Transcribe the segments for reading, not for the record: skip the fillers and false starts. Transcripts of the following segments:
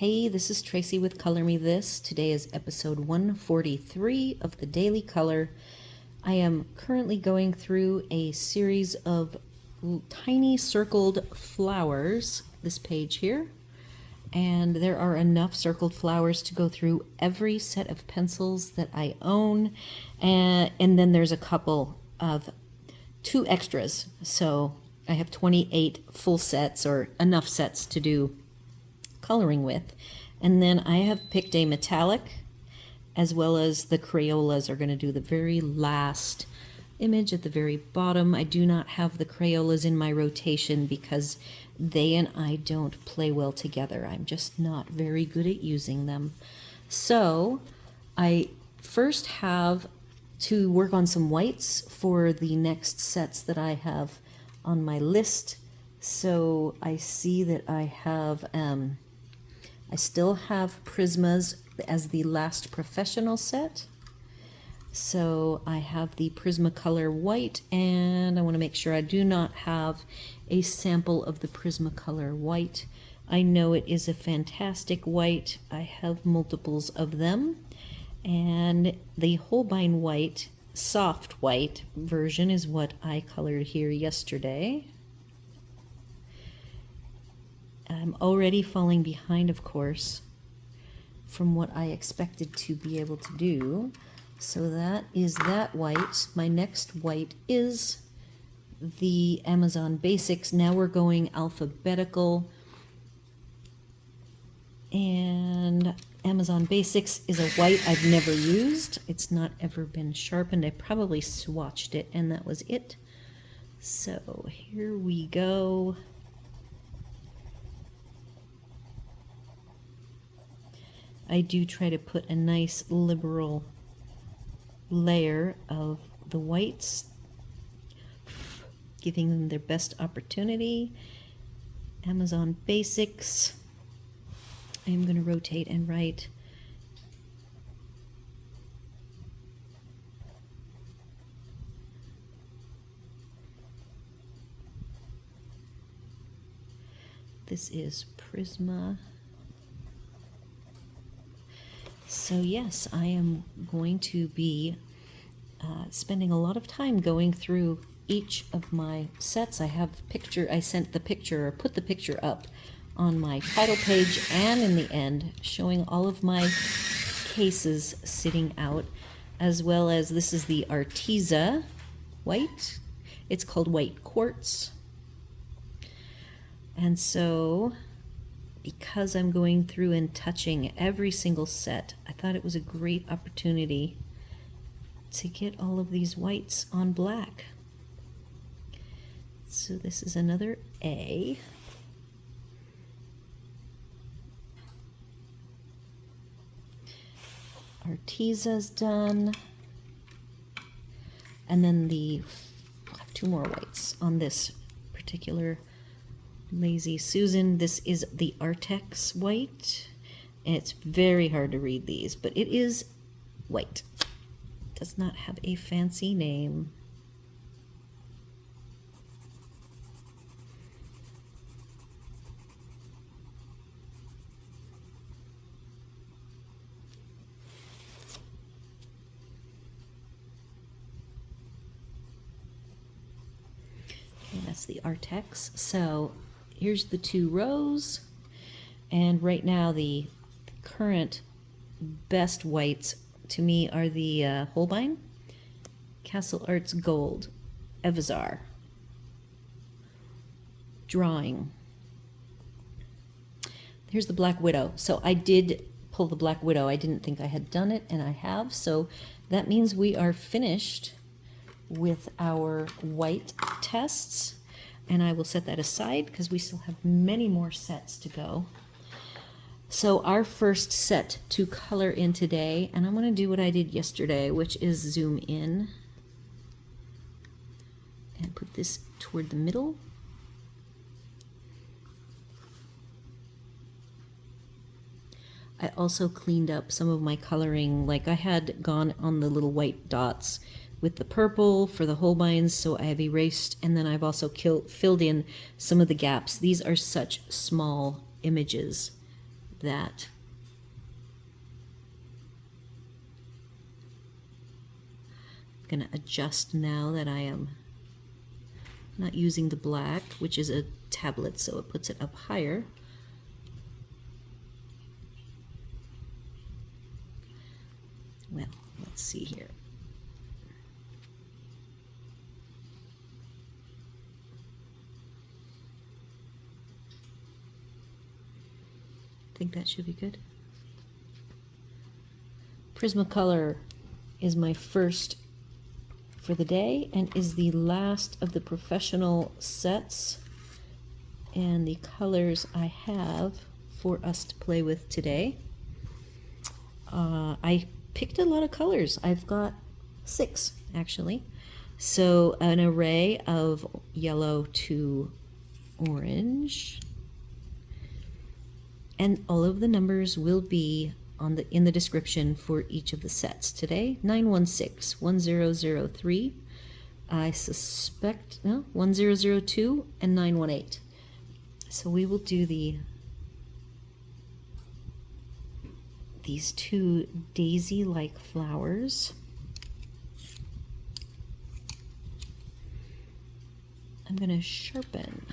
Hey, this is Tracy with Color Me This. Today is episode 143 of the Daily Color. I am currently going through a series of tiny circled flowers, this page here, and there are enough circled flowers to go through every set of pencils that I own, and then there's a couple of two extras, so I have 28 full sets or enough sets to do coloring with. And then I have picked a metallic, as well as the Crayolas are going to do the very last image at the very bottom. I do not have the Crayolas in my rotation because they and I don't play well together. I'm just not very good at using them. So I first have to work on some whites for the next sets that I have on my list. So I see that I have I still have Prismas as the last professional set. So I have the Prismacolor white, and I want to make sure I do not have a sample of the Prismacolor white. I know it is a fantastic white. I have multiples of them. And the Holbein white, soft white version is what I colored here yesterday. I'm already falling behind, of course, from what I expected to be able to do. So that is that white. My next white is the Amazon Basics. Now we're going alphabetical. And Amazon Basics is a white I've never used. It's not ever been sharpened. I probably swatched it and that was it. So here we go. I do try to put a nice liberal layer of the whites, giving them their best opportunity. Amazon Basics. I am going to rotate and write this is Prisma. So yes, I am going to be spending a lot of time going through each of my sets. I have picture, I sent the picture or put the picture up on my title page and in the end, showing all of my cases sitting out, as well as this is the Arteza white. It's called White Quartz. And so because I'm going through and touching every single set, I thought it was a great opportunity to get all of these whites on black. So this is another A. Arteza's done. And then I'll have two more whites on this particular Lazy Susan. This is the Arrtx white. And it's very hard to read these, but it is white. It does not have a fancy name. Okay, that's the Arrtx. So here's the two rows, and right now the current best whites to me are the Holbein, Castle Arts Gold, Evazar, Drawing. Here's the Black Widow. So I did pull the Black Widow. I didn't think I had done it, and I have. So that means we are finished with our white tests. And I will set that aside because we still have many more sets to go. So our first set to color in today, and I'm going to do what I did yesterday, which is zoom in and put this toward the middle. I also cleaned up some of my coloring, like I had gone on the little white dots with the purple for the Holbeins, so I have erased, and then I've also filled in some of the gaps. These are such small images that. I'm going to adjust now that I am not using the black, which is a tablet, so it puts it up higher. Well, let's see here. I think that should be good. Prismacolor is my first for the day and is the last of the professional sets and the colors I have for us to play with today. I picked a lot of colors. I've got 6 actually. So an array of yellow to orange. And all of the numbers will be in the description for each of the sets. Today, 916-1003. I suspect, no, 1002 and 918. So we will do these 2 daisy-like flowers. I'm going to sharpen.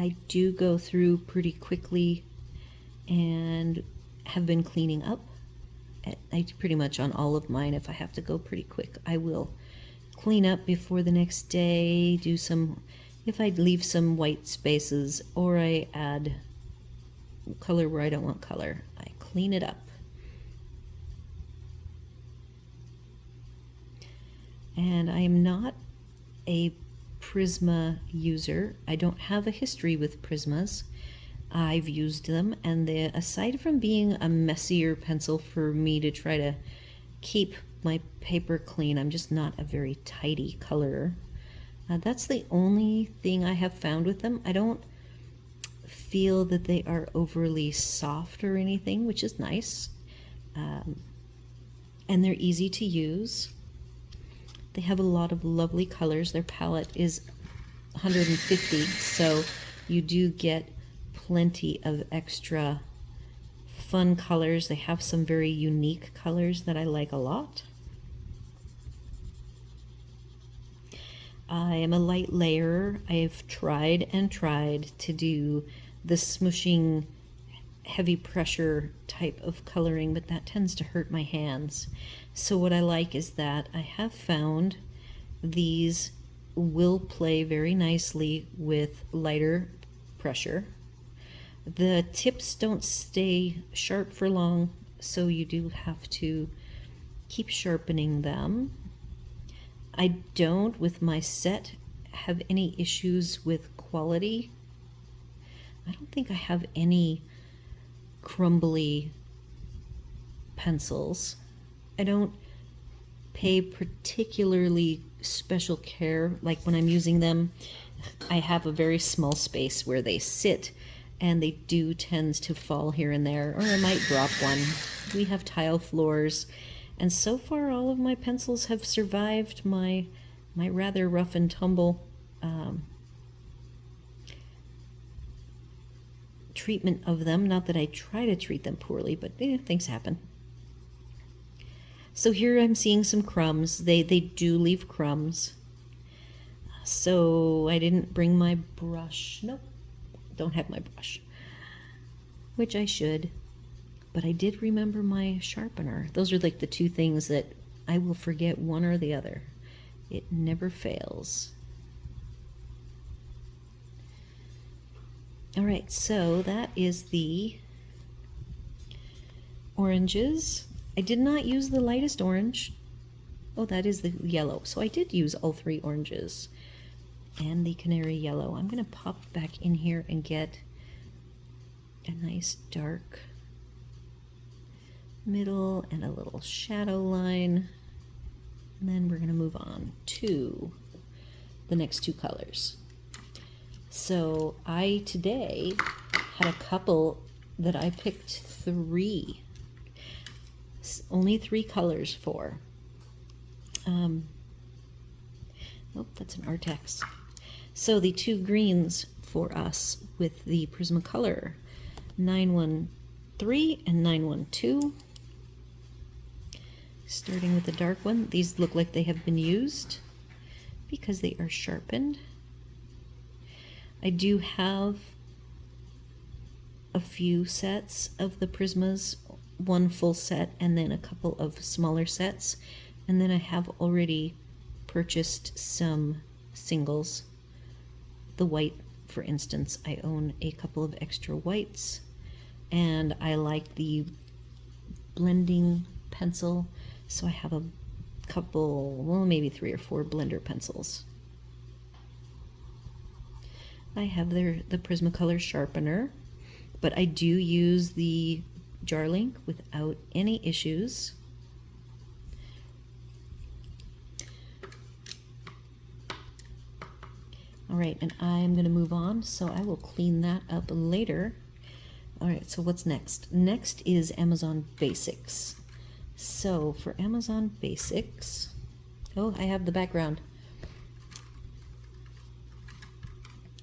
I do go through pretty quickly and have been cleaning up. I pretty much on all of mine, if I have to go pretty quick, I will clean up before the next day, do some, if I leave some white spaces or I add color where I don't want color, I clean it up. And I am not a Prisma user. I don't have a history with Prismas. I've used them, and aside from being a messier pencil for me to try to keep my paper clean, I'm just not a very tidy colorer. That's the only thing I have found with them. I don't feel that they are overly soft or anything, which is nice. And they're easy to use. They have a lot of lovely colors. Their palette is 150, so you do get plenty of extra fun colors. They have some very unique colors that I like a lot. I am a light layerer. I've tried and tried to do the smooshing heavy pressure type of coloring, but that tends to hurt my hands. So what I like is that I have found these will play very nicely with lighter pressure. The tips don't stay sharp for long, so you do have to keep sharpening them. I don't, with my set, have any issues with quality. I don't think I have any crumbly pencils. I don't pay particularly special care, like when I'm using them, I have a very small space where they sit and they do tend to fall here and there, or I might drop one. We have tile floors, and so far all of my pencils have survived my rather rough and tumble treatment of them. Not that I try to treat them poorly, but things happen. So here I'm seeing some crumbs. They do leave crumbs. So I didn't bring my brush. Nope, don't have my brush, which I should. But I did remember my sharpener. Those are like the 2 things that I will forget, one or the other. It never fails. All right, so that is the oranges. I did not use the lightest orange. Oh, that is the yellow. So I did use all 3 oranges and the canary yellow. I'm going to pop back in here and get a nice dark middle and a little shadow line. And then we're going to move on to the next 2 colors. So I today had a couple that I picked 3. Only 3 colors for. Oh, that's an Arrtx. So the two greens for us with the Prismacolor 913 and 912. Starting with the dark one, these look like they have been used because they are sharpened. I do have a few sets of the Prismas, one full set and then a couple of smaller sets, and then I have already purchased some singles. The white, for instance, I own a couple of extra whites, and I like the blending pencil, so I have a couple, well, maybe 3 or 4 blender pencils. I have the Prismacolor sharpener, but I do use the jar link without any issues. All right, and I'm going to move on, so I will clean that up later. All right, so what's next? Next is Amazon Basics. So for Amazon Basics, oh, I have the background.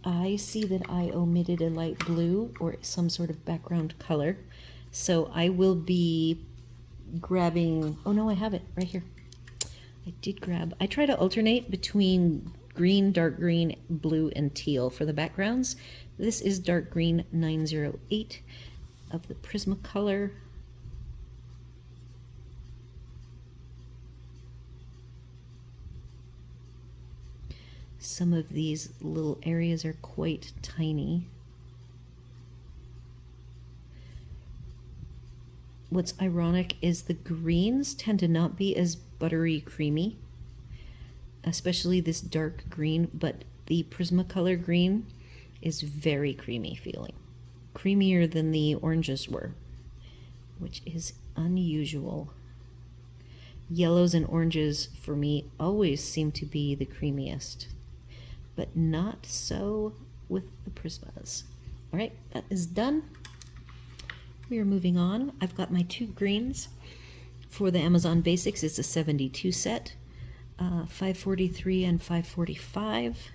I see that I omitted a light blue or some sort of background color, so I will be grabbing, oh no, I have it right here. I try to alternate between green, dark green, blue, and teal for the backgrounds. This is dark green 908 of the Prismacolor. Some of these little areas are quite tiny. What's ironic is the greens tend to not be as buttery creamy, especially this dark green, but the Prismacolor green is very creamy feeling. Creamier than the oranges were, which is unusual. Yellows and oranges for me always seem to be the creamiest, but not so with the Prismas. All right, that is done. We are moving on. I've got my 2 greens for the Amazon Basics. It's a 72 set, 543 and 545.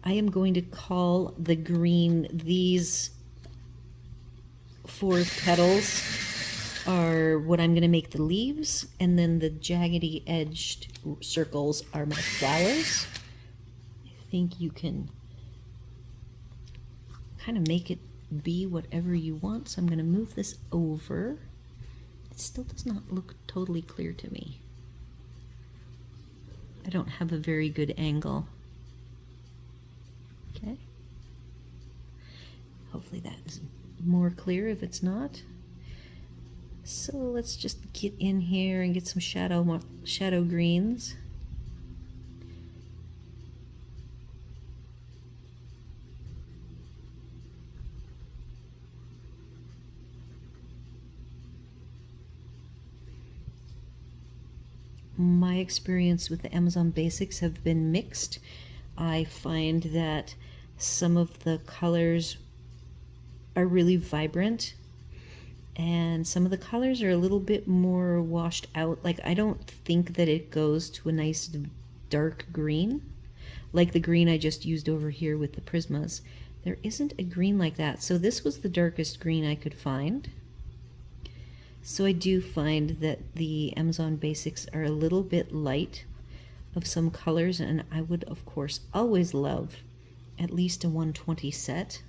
I am going to call the green, these 4 petals are what I'm going to make the leaves, and then the jaggedy edged circles are my flowers. I think you can kind of make it be whatever you want, so I'm going to move this over. It still does not look totally clear to me. I don't have a very good angle. Okay. Hopefully that is more clear if it's not. So let's just get in here and get some shadow greens. My experience with the Amazon Basics have been mixed. I find that some of the colors are really vibrant, and some of the colors are a little bit more washed out. Like, I don't think that it goes to a nice dark green, like the green I just used over here with the Prismas. There isn't a green like that, so this was the darkest green I could find. So I do find that the Amazon Basics are a little bit light of some colors, and I would, of course, always love at least a 120 set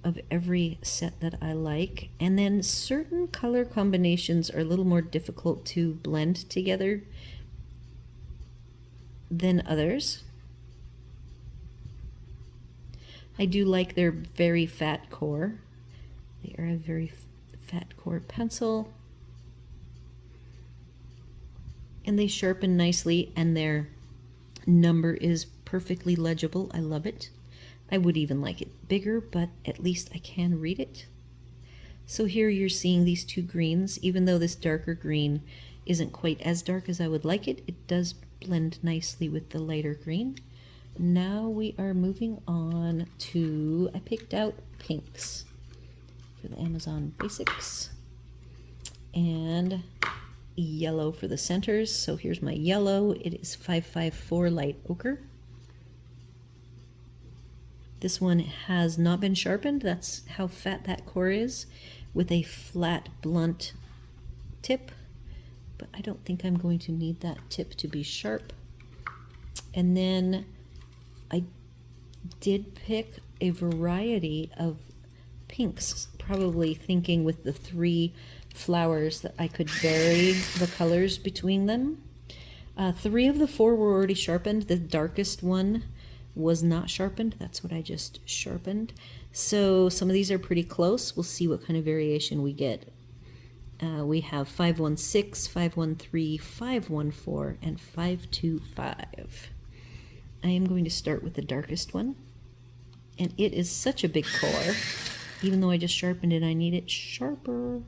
of every set that I like. And then certain color combinations are a little more difficult to blend together than others. I do like their very fat core. They are a very fat core pencil, and they sharpen nicely, and their number is perfectly legible. I love it. I would even like it bigger, but at least I can read it. So here you're seeing these 2 greens. Even though this darker green isn't quite as dark as I would like it, it does blend nicely with the lighter green. Now we are moving on to, I picked out pinks for the Amazon Basics, and yellow for the centers. So here's my yellow. It is 554 light ochre. This one has not been sharpened. That's how fat that core is, with a flat, blunt tip. But I don't think I'm going to need that tip to be sharp. And then I did pick a variety of pinks, probably thinking with the 3 flowers that I could vary the colors between them. 3 of the 4 were already sharpened. The darkest one was not sharpened. That's what I just sharpened. So some of these are pretty close. We'll see what kind of variation we get. We have 516, 513, 514, and 525. I am going to start with the darkest one. And it is such a big core. Even though I just sharpened it, I need it sharper.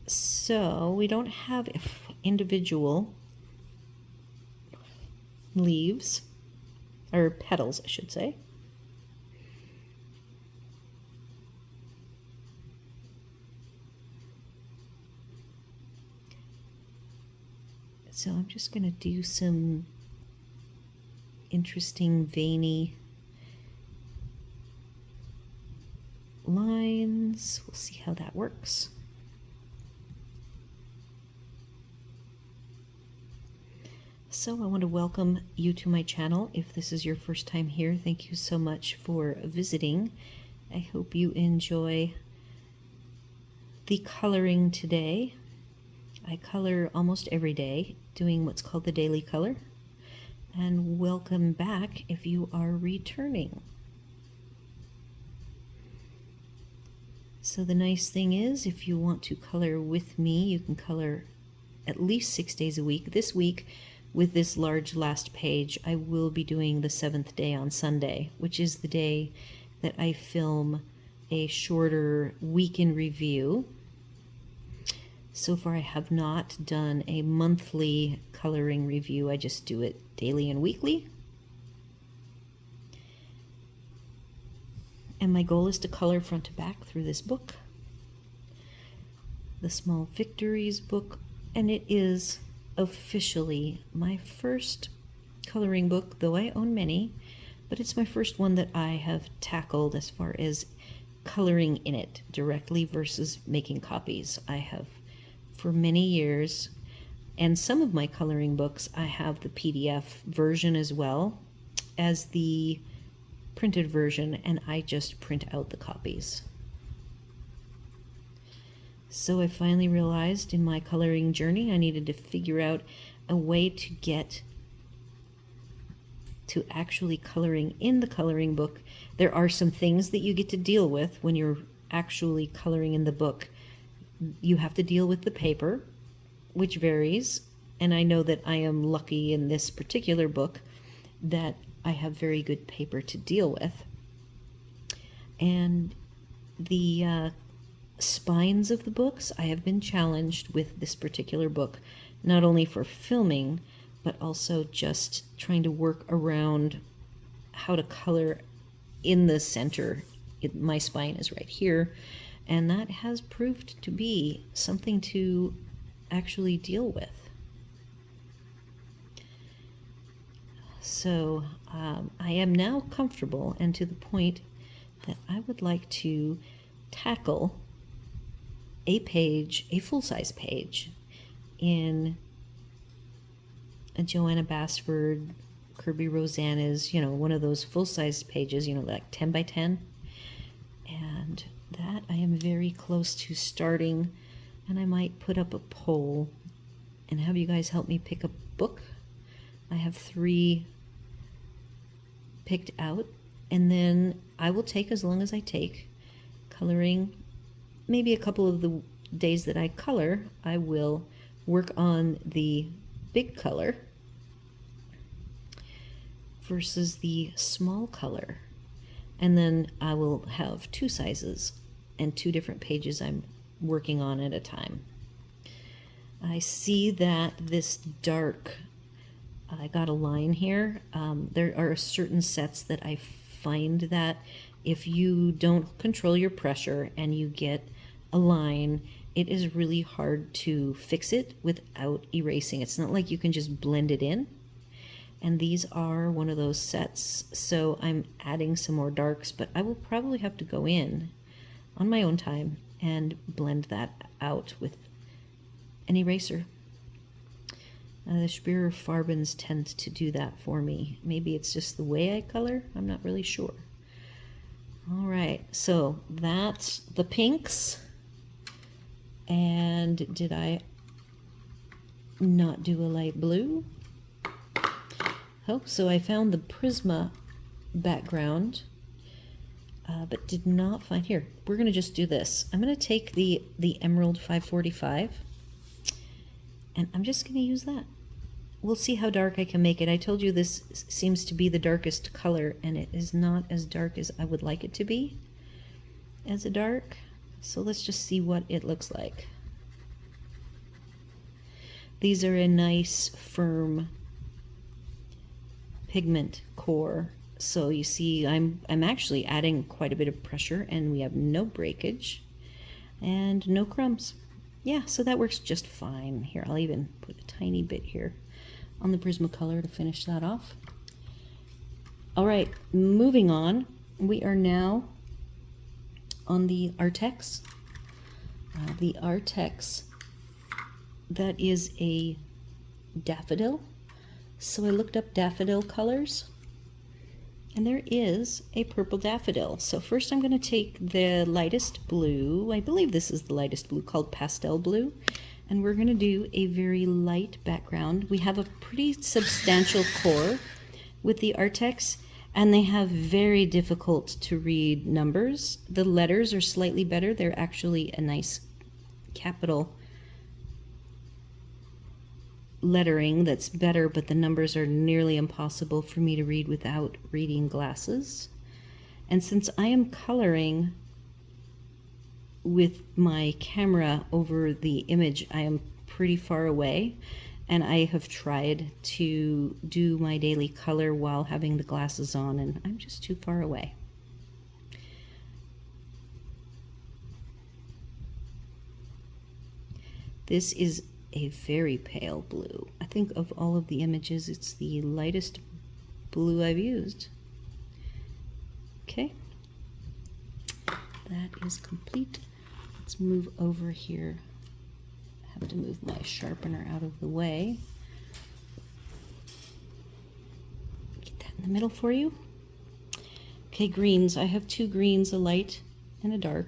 So we don't have individual leaves, or petals, I should say. So I'm just going to do some interesting veiny lines. We'll see how that works. So I want to welcome you to my channel. If this is your first time here, thank you so much for visiting. I hope you enjoy the coloring today. I color almost every day, doing what's called the daily color. And welcome back if you are returning. So the nice thing is, if you want to color with me, you can color at least 6 days a week. This week, with this large last page, I will be doing the 7th day on Sunday, which is the day that I film a shorter week in review. So far I have not done a monthly coloring review. I just do it daily and weekly. And my goal is to color front to back through this book, the Small Victories book, and it is officially my first coloring book, though I own many, but it's my first one that I have tackled as far as coloring in it directly versus making copies. I have for many years, and some of my coloring books I have the PDF version as well as the printed version, and I just print out the copies. So I finally realized in my coloring journey I needed to figure out a way to get to actually coloring in the coloring book. There are some things that you get to deal with when you're actually coloring in the book. You have to deal with the paper, which varies, and I know that I am lucky in this particular book that I have very good paper to deal with. And the spines of the books, I have been challenged with this particular book, not only for filming, but also just trying to work around how to color in the center. My spine is right here, and that has proved to be something to actually deal with. So I am now comfortable and to the point that I would like to tackle a page, a full-size page in a Johanna Basford, Kirby Rosanna's, one of those full-size pages, like 10 by 10. And that I am very close to starting, and I might put up a poll and have you guys help me pick a book. I have 3 picked out, and then I will take as long as I take coloring. Maybe a couple of the days that I color, I will work on the big color versus the small color. And then I will have 2 sizes and 2 different pages I'm working on at a time. I see that this dark, I got a line here. There are certain sets that I find that if you don't control your pressure and you get a line, it is really hard to fix it without erasing. It's not like you can just blend it in. And these are one of those sets, so I'm adding some more darks, but I will probably have to go in on my own time and blend that out with an eraser. The Spearer Farbens tend to do that for me. Maybe it's just the way I color, I'm not really sure. All right, so that's the pinks. And did I not do a light blue? Oh, so I found the Prisma background, but did not find here. We're gonna just do this. I'm gonna take the Emerald 545, and I'm just gonna use that. We'll see how dark I can make it. I told you this seems to be the darkest color, and it is not as dark as I would like it to be as a dark. So let's just see what it looks like. These are a nice, firm pigment core. So you see I'm actually adding quite a bit of pressure, and we have no breakage and no crumbs. Yeah, so that works just fine. Here, I'll even put a tiny bit here on the Prismacolor to finish that off. All right, moving on. We are now on the Arrtx. The Arrtx, that is a daffodil. So I looked up daffodil colors, and there is a purple daffodil. So first I'm going to take the lightest blue, I believe this is the lightest blue, called pastel blue, and we're going to do a very light background. We have a pretty substantial core with the Arrtx, and they have very difficult to read numbers. The letters are slightly better. They're actually a nice capital lettering that's better, but the numbers are nearly impossible for me to read without reading glasses. And since I am coloring with my camera over the image, I am pretty far away, and I have tried to do my daily color while having the glasses on, and I'm just too far away. This is a very pale blue. I think of all of the images, it's the lightest blue I've used. Okay, that is complete. Let's move over here. I have to move my sharpener out of the way. Get that in the middle for you. Okay, greens. I have two greens, a light and a dark.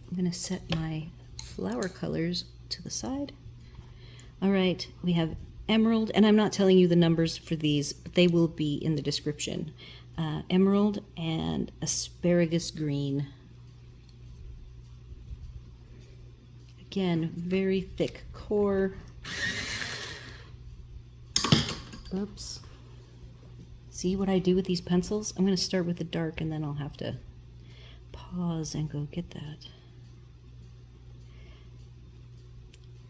I'm going to set my flower colors to the side. All right, we have emerald, and I'm not telling you the numbers for these, but they will be in the description. Emerald and asparagus green. Again, very thick core. Oops. See what I do with these pencils? I'm going to start with the dark, and then I'll have to pause and go get that.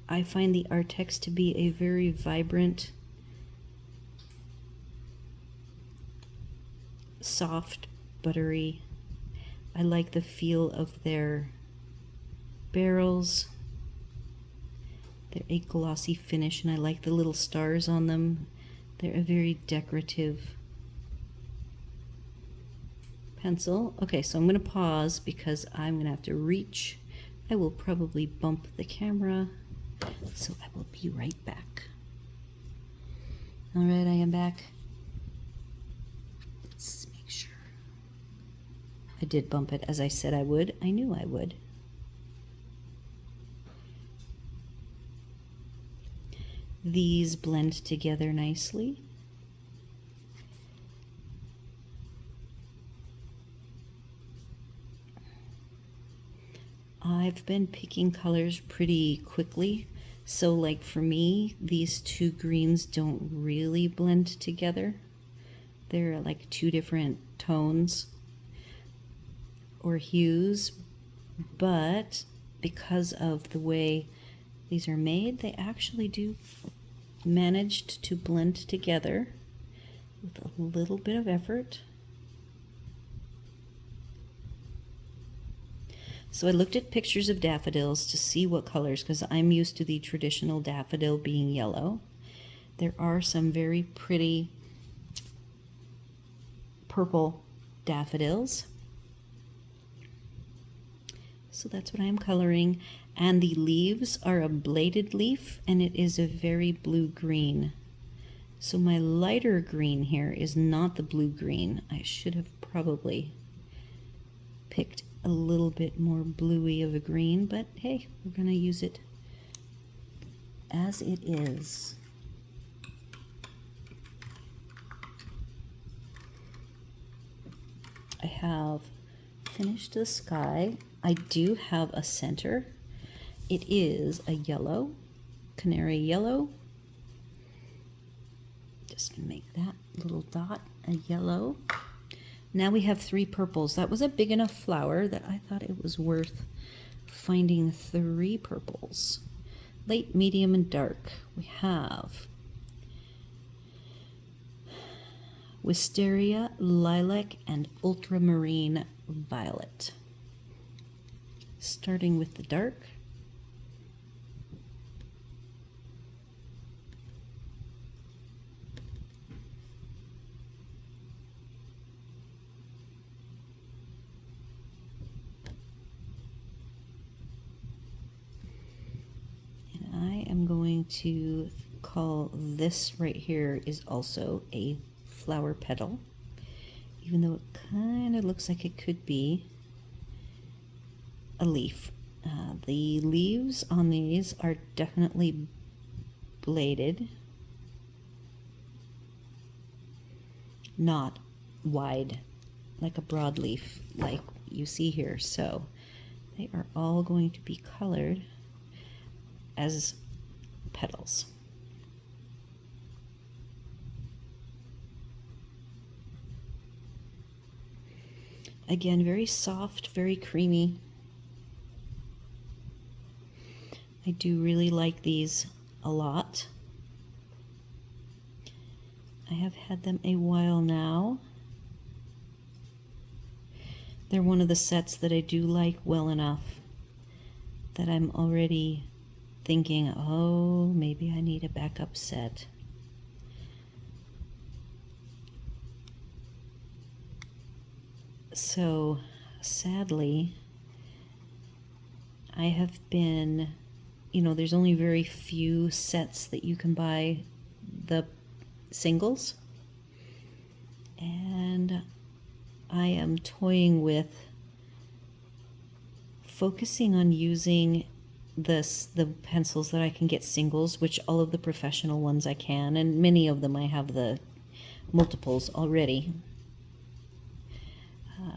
I find the Arrtx to be a very vibrant, soft, buttery. I like the feel of their barrels. They're a glossy finish, and I like the little stars on them. They're a very decorative pencil. Okay, so I'm going to pause because I'm going to have to reach. I will probably bump the camera. So I will be right back. All right, I am back. Let's make sure. I did bump it as I said I would. I knew I would. These blend together nicely. I've been picking colors pretty quickly, so like for me, these two greens don't really blend together. They're like two different tones or hues, but because of the way these are made, they actually do manage to blend together with a little bit of effort. So I looked at pictures of daffodils to see what colors, because I'm used to the traditional daffodil being yellow. There are some very pretty purple daffodils. So that's what I'm coloring. And the leaves are a bladed leaf, and it is a very blue-green. So my lighter green here is not the blue-green. I should have probably picked a little bit more bluey of a green, but hey, we're gonna use it as it is. I have finished the sky. I do have a center. It is a yellow, canary yellow. Just gonna make that little dot a yellow. Now we have 3 purples. That was a big enough flower that I thought it was worth finding 3 purples. Light, medium, and dark. We have Wisteria, Lilac, and Ultramarine Violet. Starting with the dark. And I am going to call this right here is also a flower petal, even though it kind of looks like it could be a leaf. The leaves on these are definitely bladed, not wide like a broadleaf like you see here. So they are all going to be colored as petals. Again, very soft, very creamy. I do really like these a lot. I have had them a while now. They're one of the sets that I do like well enough that I'm already thinking, oh, maybe I need a backup set. So sadly, I have been, there's only very few sets that you can buy the singles, and I am toying with focusing on using the pencils that I can get singles, which all of the professional ones I can, and many of them I have the multiples already.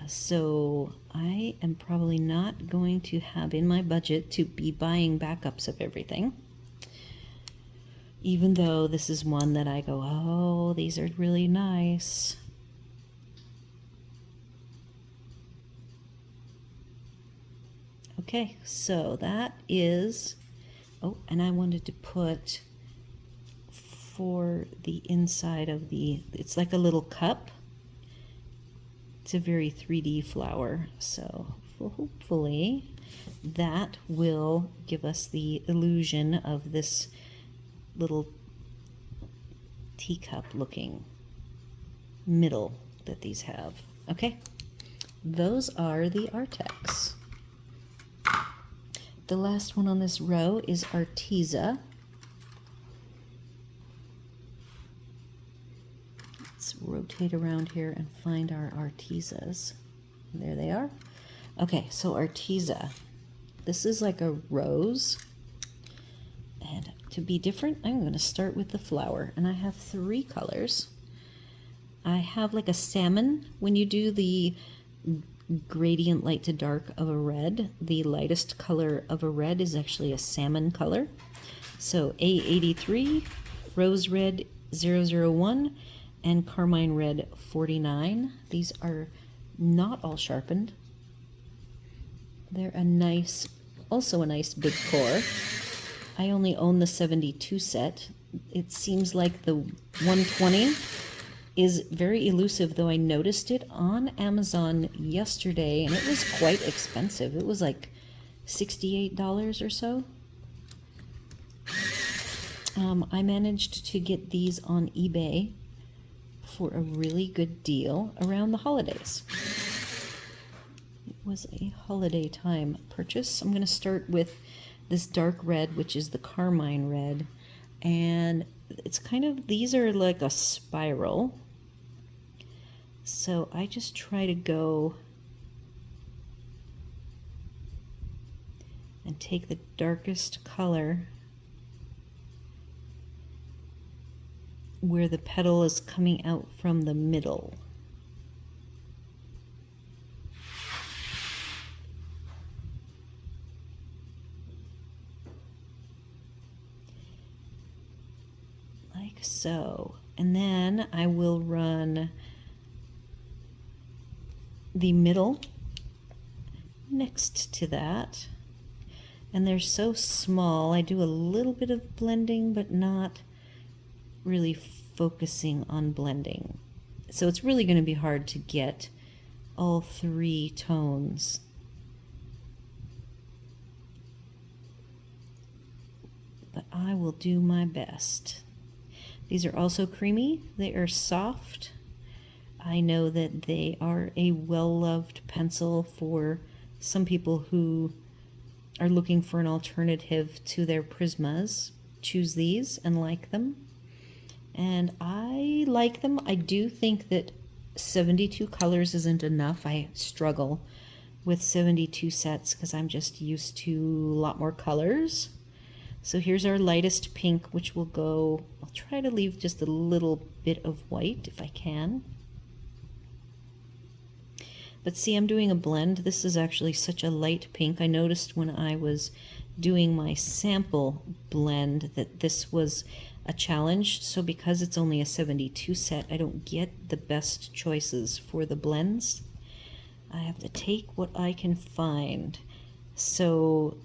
So I am probably not going to have in my budget to be buying backups of everything, even though this is one that I go, oh, these are really nice. Okay, so that is, oh, and I wanted to put for the inside of it's like a little cup. It's a very 3D flower, so hopefully that will give us the illusion of this little teacup looking middle that these have. Okay, those are the Arrtx. The last one on this row is Arteza. Let's rotate around here and find our Artezas. There they are. Okay, so Arteza. This is like a rose. And to be different, I'm going to start with the flower. And I have 3 colors. I have like a salmon. When you do the gradient light to dark of a red, the lightest color of a red is actually a salmon color. So A83, Rose Red 001, and Carmine Red 49. These are not all sharpened. They're also a nice big core. I only own the 72 set. It seems like the 120 is very elusive, though I noticed it on Amazon yesterday, and it was quite expensive. It was like $68 or so. I managed to get these on eBay for a really good deal around the holidays. It was a holiday time purchase. I'm going to start with this dark red, which is the carmine red, and it's kind of, these are like a spiral. So I just try to go and take the darkest color where the petal is coming out from the middle. Like so. And then I will run the middle next to that. And they're so small, I do a little bit of blending, but not really focusing on blending. So it's really going to be hard to get all three tones. But I will do my best. These are also creamy. They are soft. I know that they are a well-loved pencil for some people who are looking for an alternative to their Prismas. Choose these and like them. And I like them. I do think that 72 colors isn't enough. I struggle with 72 sets because I'm just used to a lot more colors. So here's our lightest pink, which will go, I'll try to leave just a little bit of white if I can. But see, I'm doing a blend. This is actually such a light pink. I noticed when I was doing my sample blend that this was a challenge. So because it's only a 72 set, I don't get the best choices for the blends. I have to take what I can find. So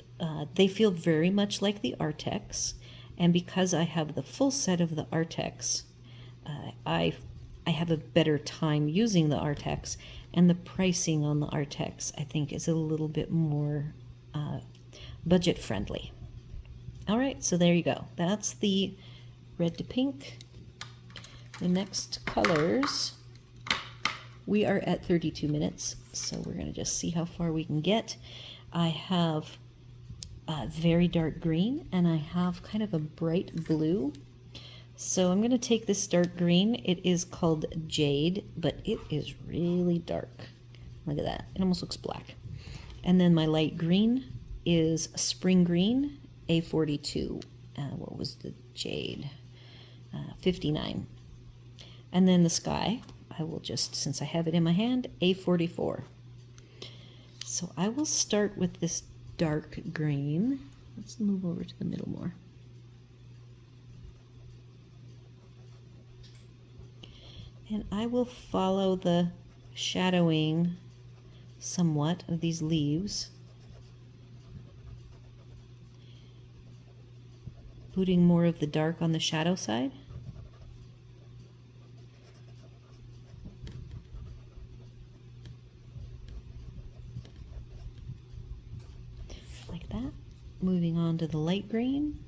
they feel very much like the Arrtx. And because I have the full set of the Arrtx, I have a better time using the Arrtx, and the pricing on the Arrtx I think is a little bit more budget friendly. All right, so there you go. That's the red to pink. The next colors, we are at 32 minutes, so we're going to just see how far we can get. I have a very dark green, and I have kind of a bright blue. So I'm going to take this dark green. It is called Jade, but it is really dark. Look at that. It almost looks black. And then my light green is Spring Green, A42. What was the Jade? 59. And then the sky, I will just, since I have it in my hand, A44. So I will start with this dark green. Let's move over to the middle more. And I will follow the shadowing somewhat of these leaves, putting more of the dark on the shadow side. Like that. Moving on to the light green.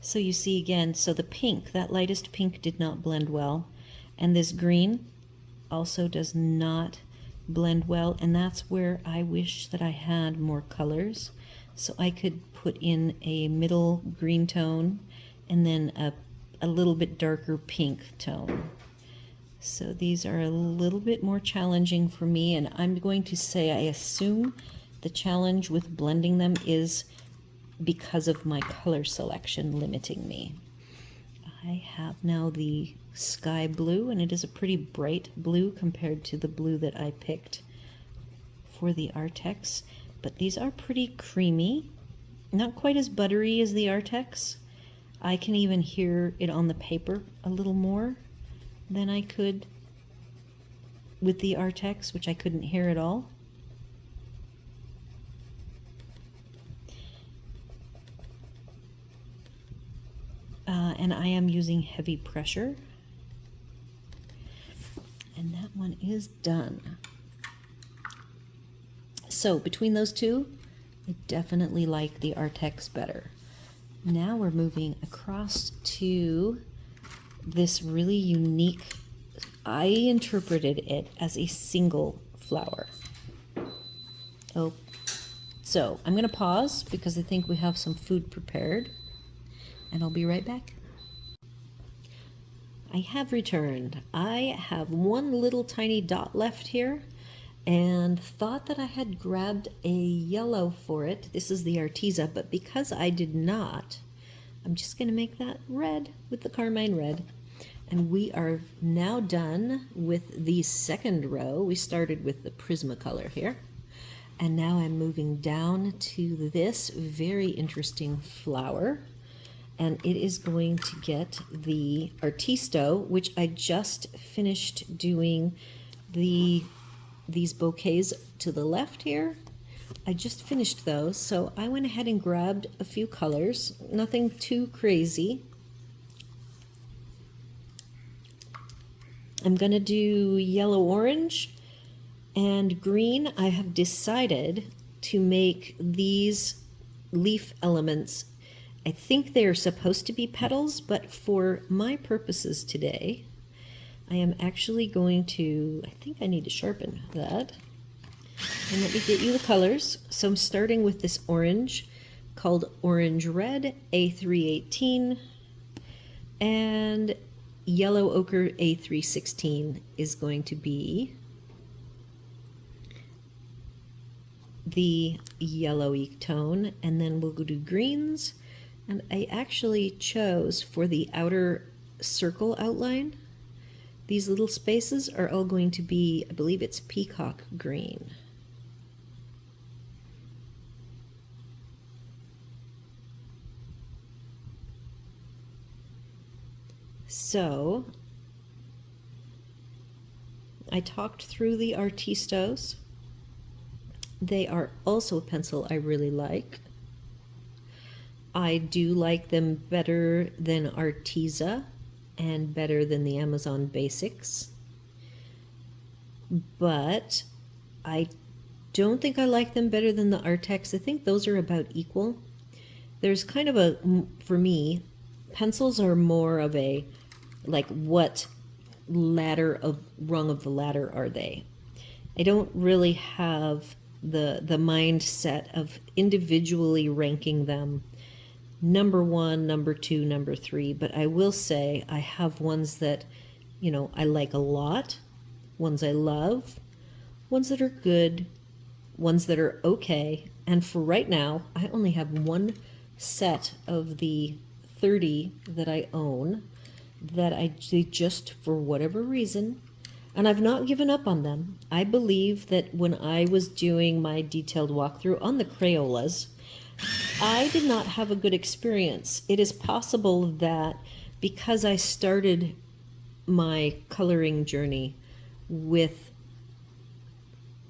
So you see again, so the pink, that lightest pink did not blend well. And this green also does not blend well. And that's where I wish that I had more colors. So I could put in a middle green tone and then a little bit darker pink tone. So these are a little bit more challenging for me. And I'm going to say I assume the challenge with blending them is because of my color selection limiting me. I have now the sky blue, and it is a pretty bright blue compared to the blue that I picked for the Arrtx, but these are pretty creamy, not quite as buttery as the Arrtx. I can even hear it on the paper a little more than I could with the Arrtx, which I couldn't hear at all. I am using heavy pressure. And that one is done. So between those two, I definitely like the Arrtx better. Now we're moving across to this really unique, I interpreted it as a single flower. Oh, so I'm going to pause because I think we have some food prepared, and I'll be right back. I have returned. I have one little tiny dot left here and thought that I had grabbed a yellow for it. This is the Arteza, but because I did not, I'm just going to make that red with the carmine red. And we are now done with the second row. We started with the Prismacolor here. And now I'm moving down to this very interesting flower. And it is going to get the Artisto, which I just finished doing these bouquets to the left here. I just finished those, so I went ahead and grabbed a few colors, nothing too crazy. I'm gonna do yellow, orange, and green. I have decided to make these leaf elements, I think they're supposed to be petals, but for my purposes today, I am actually going to, I think I need to sharpen that. And let me get you the colors. So I'm starting with this orange called Orange Red A318, and Yellow Ochre A316 is going to be the yellowy tone, and then we'll go to greens. And I actually chose for the outer circle outline, these little spaces are all going to be, I believe it's peacock green. So I talked through the Artistos. They are also a pencil I really like. I do like them better than Arteza and better than the Amazon Basics, but I don't think I like them better than the Arrtx. I think those are about equal. There's kind of a, for me, pencils are more of a, like, what rung of the ladder are they? I don't really have the mindset of individually ranking them number one, number two, number three, but I will say I have ones that, you know, I like a lot, ones I love, ones that are good, ones that are okay, and for right now, I only have one set of the 30 that I own that I just, for whatever reason, and I've not given up on them. I believe that when I was doing my detailed walkthrough on the Crayolas, I did not have a good experience. It is possible that because I started my coloring journey with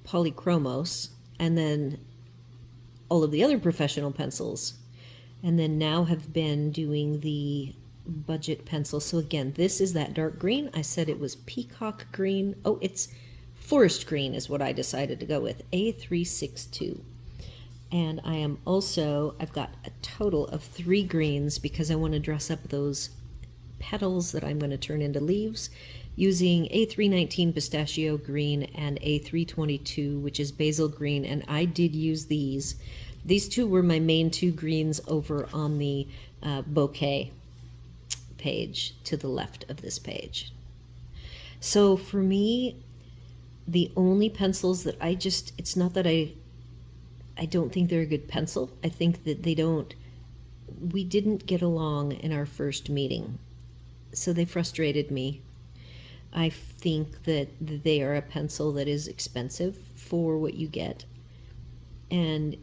polychromos and then all of the other professional pencils, and then now have been doing the budget pencil. So again, this is that dark green. I said it was peacock green. Oh, it's forest green is what I decided to go with, A362. And I am also, I've got a total of 3 greens because I want to dress up those petals that I'm going to turn into leaves using A319 pistachio green and A322, which is basil green. And I did use these. These two were my main 2 greens over on the bouquet page to the left of this page. So for me, the only pencils that I just, it's not that I don't think they're a good pencil. I think that we didn't get along in our first meeting. So they frustrated me. I think that they are a pencil that is expensive for what you get. And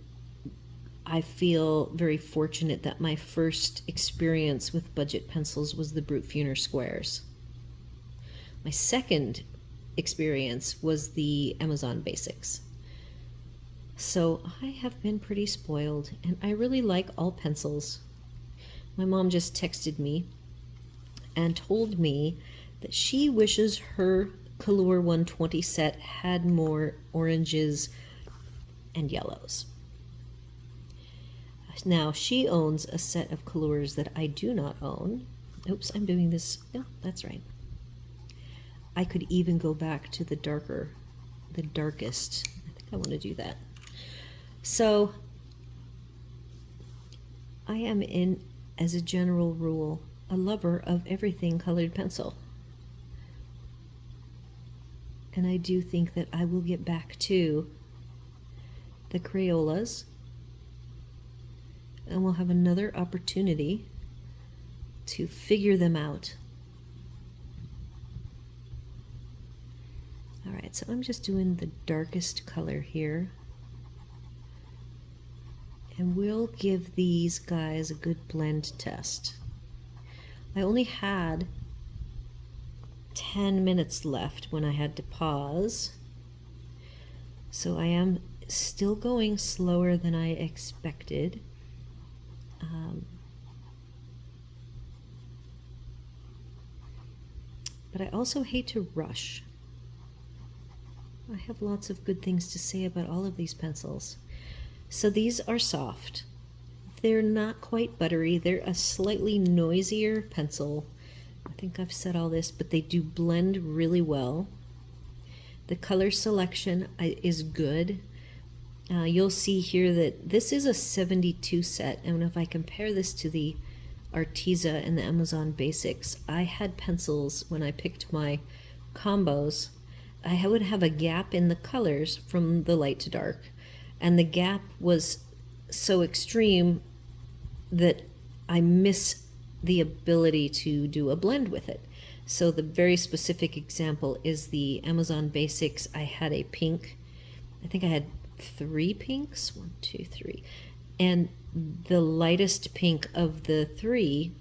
I feel very fortunate that my first experience with budget pencils was the Brute Funer squares. My second experience was the Amazon Basics. So I have been pretty spoiled, and I really like all pencils. My mom just texted me and told me that she wishes her Color 120 set had more oranges and yellows. Now, she owns a set of colors that I do not own. Oops, I'm doing this. No, that's right. I could even go back to the darkest. I think I want to do that. So I am, as a general rule, a lover of everything colored pencil. And I do think that I will get back to the Crayolas, and we'll have another opportunity to figure them out. All right, so I'm just doing the darkest color here. And we'll give these guys a good blend test. I only had 10 minutes left when I had to pause. So I am still going slower than I expected. But I also hate to rush. I have lots of good things to say about all of these pencils. So these are soft. They're not quite buttery. They're a slightly noisier pencil. I think I've said all this, but they do blend really well. The color selection is good. You'll see here that this is a 72 set, and if I compare this to the Arteza and the Amazon Basics, I had pencils when I picked my combos. I would have a gap in the colors from the light to dark, and the gap was so extreme that I miss the ability to do a blend with it. So the very specific example is the Amazon Basics. I had a pink. I think I had 3 pinks, 1, 2, 3, and the lightest pink of the 3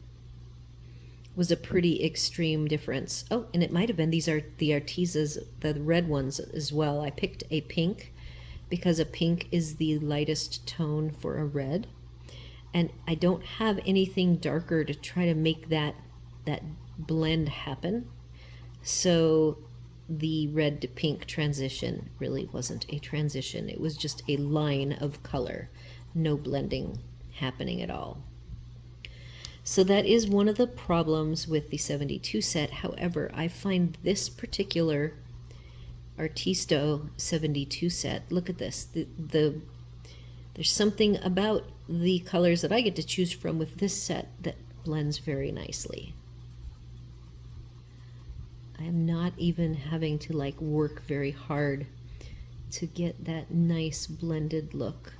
was a pretty extreme difference. Oh, and it might have been these are the Artezas, the red ones as well. I picked a pink because a pink is the lightest tone for a red, and I don't have anything darker to try to make that blend happen. So the red to pink transition really wasn't a transition. It was just a line of color, no blending happening at all. So that is one of the problems with the 72 set. However, I find this particular Artisto 72 set, look at this, there's something about the colors that I get to choose from with this set that blends very nicely. I am not even having to like work very hard to get that nice blended look.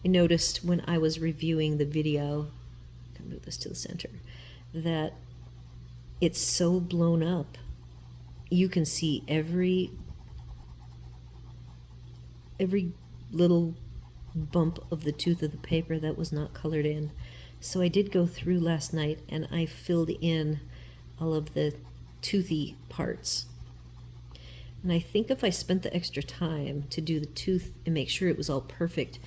I noticed when I was reviewing the video, I can move this to the center, that it's so blown up. You can see every little bump of the tooth of the paper that was not colored in. So I did go through last night and I filled in all of the toothy parts. And I think if I spent the extra time to do the tooth and make sure it was all perfect,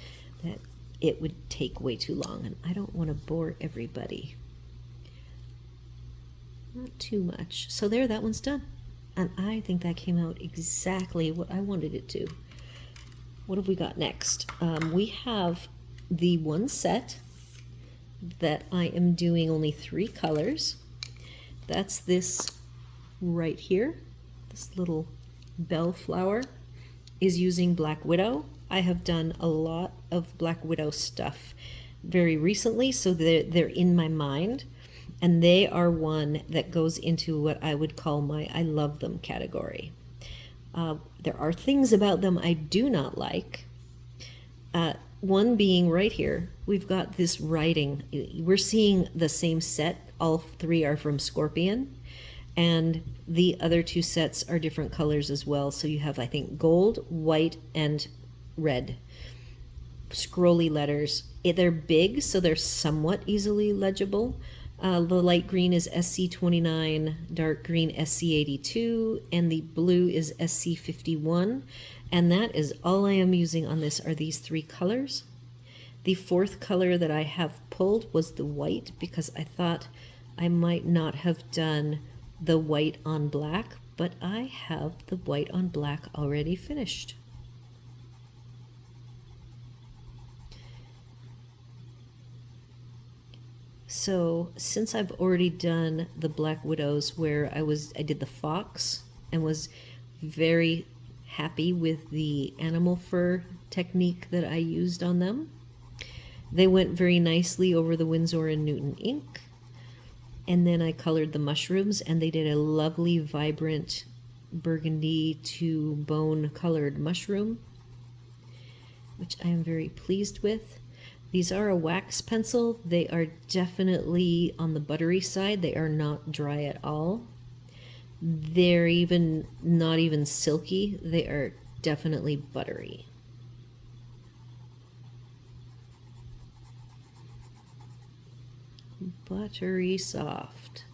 that it would take way too long, and I don't want to bore everybody. Not too much. So there, that one's done. And I think that came out exactly what I wanted it to. What have we got next? We have the one set that I am doing only 3 colors. That's this right here. This little bellflower is using Black Widow. I have done a lot of Black Widow stuff very recently, so they're in my mind, and they are one that goes into what I would call my I love them category. There are things about them I do not like. One being right here, we've got this writing. We're seeing the same set. All 3 are from Scorpion, and the other 2 sets are different colors as well. So you have, I think, gold, white, and red. Scrolly letters. They're big, so they're somewhat easily legible. The light green is SC29, dark green SC82, and the blue is SC51. And that is all I am using on this, are these 3 colors. The fourth color that I have pulled was the white, because I thought I might not have done the white on black, but I have the white on black already finished. So since I've already done the Black Widows, where I did the fox and was very happy with the animal fur technique that I used on them, they went very nicely over the Winsor & Newton ink. And then I colored the mushrooms, and they did a lovely vibrant burgundy to bone colored mushroom, which I am very pleased with. These are a wax pencil. They are definitely on the buttery side. They are not dry at all. They're not even silky. They are definitely buttery. Buttery soft.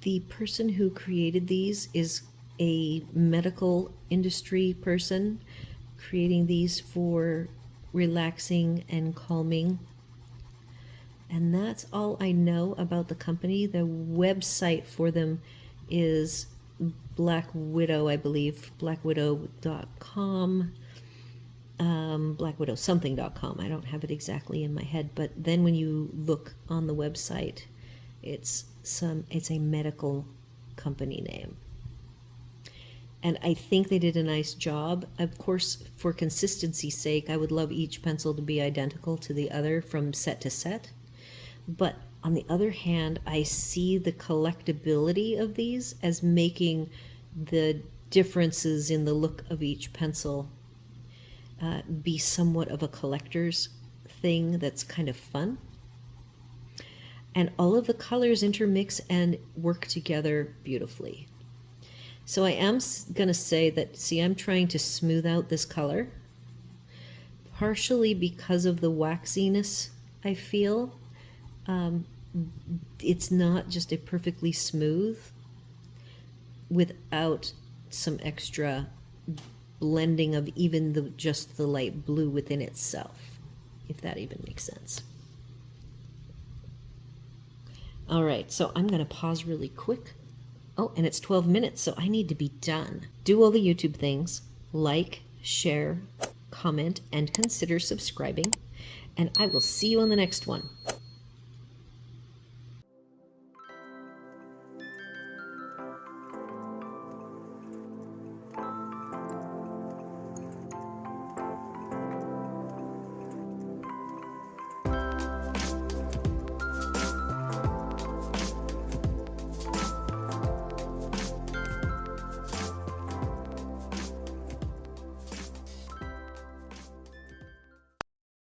The person who created these is a medical industry person, creating these for relaxing and calming. And that's all I know about the company. The website for them is Black Widow, I believe, blackwidow.com, blackwidowsomething.com. I don't have it exactly in my head, but then when you look on the website, it's a medical company name. And I think they did a nice job. Of course, for consistency's sake, I would love each pencil to be identical to the other from set to set. But on the other hand, I see the collectability of these as making the differences in the look of each pencil be somewhat of a collector's thing that's kind of fun. And all of the colors intermix and work together beautifully. So I am going to say that, see, I'm trying to smooth out this color, partially because of the waxiness I feel. It's not just a perfectly smooth without some extra blending of even just the light blue within itself, if that even makes sense. All right, so I'm going to pause really quick. Oh, and it's 12 minutes, so I need to be done. Do all the YouTube things, like, share, comment, and consider subscribing, and I will see you on the next one.